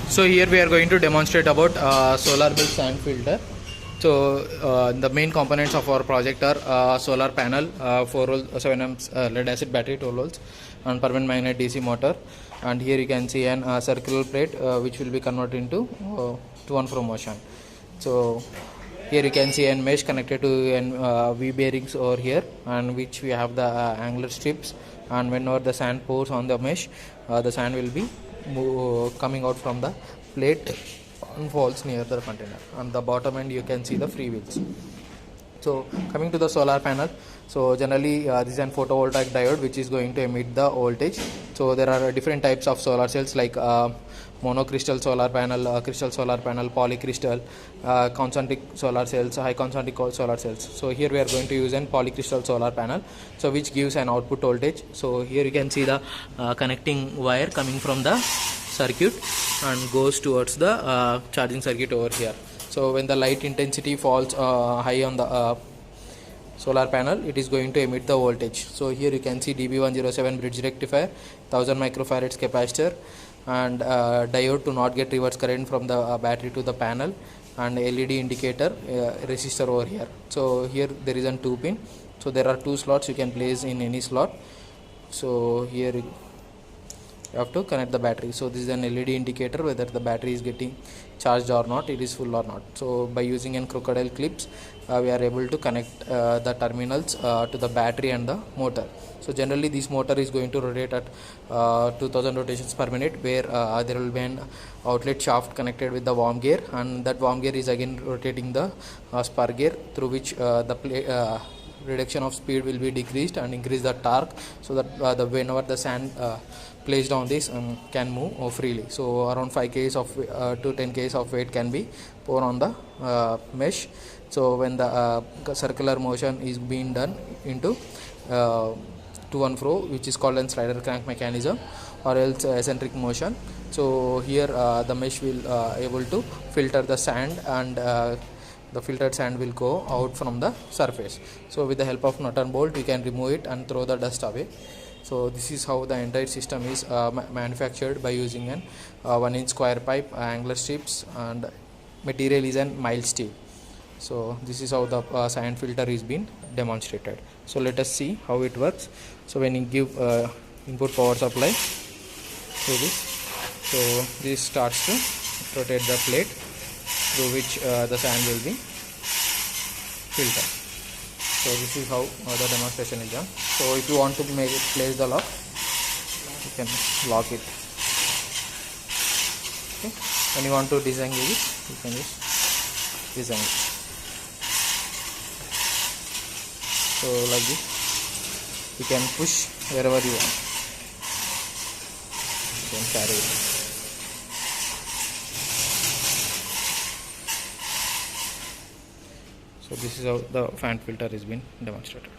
So here we are going to demonstrate about solar based sand filter. So the main components of our project are solar panel, 4 volt 7 amps lead acid battery 12 volts and permanent magnet DC motor, and here you can see an circular plate which will be converted into to and fro motion. So here you can see a mesh connected to an V bearings over here, and which we have the angular strips, and whenever the sand pours on the mesh, the sand will be coming out from the plate and falls near the container. On the bottom end you can see the free wheels. So coming to the solar panel, so generally this is an photovoltaic diode which is going to emit the voltage. So there are different types of solar cells like monocrystal solar panel, crystal solar panel, polycrystal, concentric solar cells, high concentric solar cells. So here we are going to use an polycrystal solar panel, so which gives an output voltage. So here you can see the connecting wire coming from the circuit and goes towards the charging circuit over here. So when the light intensity falls high on the solar panel, it is going to emit the voltage. So here you can see DB107 bridge rectifier, 1000 microfarads capacitor, and diode to not get reverse current from the battery to the panel, and LED indicator, resistor over here. So here there is a 2 pin, so there are 2 slots, you can place in any slot. So here you have to connect the battery. So this is an LED indicator whether the battery is getting charged or not, it is full or not. So by using an crocodile clips, we are able to connect the terminals to the battery and the motor. So generally this motor is going to rotate at 2000 rotations per minute, where there will be an outlet shaft connected with the worm gear, and that worm gear is again rotating the spur gear, through which the reduction of speed will be decreased and increase the torque, so that whenever the sand placed on this can move freely. So around 5 kg of to 10 kg of weight can be poured on the mesh. So when the circular motion is being done into to and fro, which is called a slider crank mechanism, or else eccentric motion. So here the mesh will able to filter the sand, and the filtered sand will go out from the surface. So with the help of nut and bolt we can remove it and throw the dust away. So this is how the entire system is manufactured by using an 1-inch square pipe, angular strips, and material is an mild steel. So this is how the sand filter is being demonstrated. So let us see how it works. So when you give input power supply to this, so this starts to rotate the plate, through which the sand will be filtered. So this is how the demonstration is done. So if you want to place the lock, you can lock it. Okay. When you want to disengage it, you can just disengage it. So like this, you can push wherever you want. You can carry it. So this is how the fan filter is being demonstrated.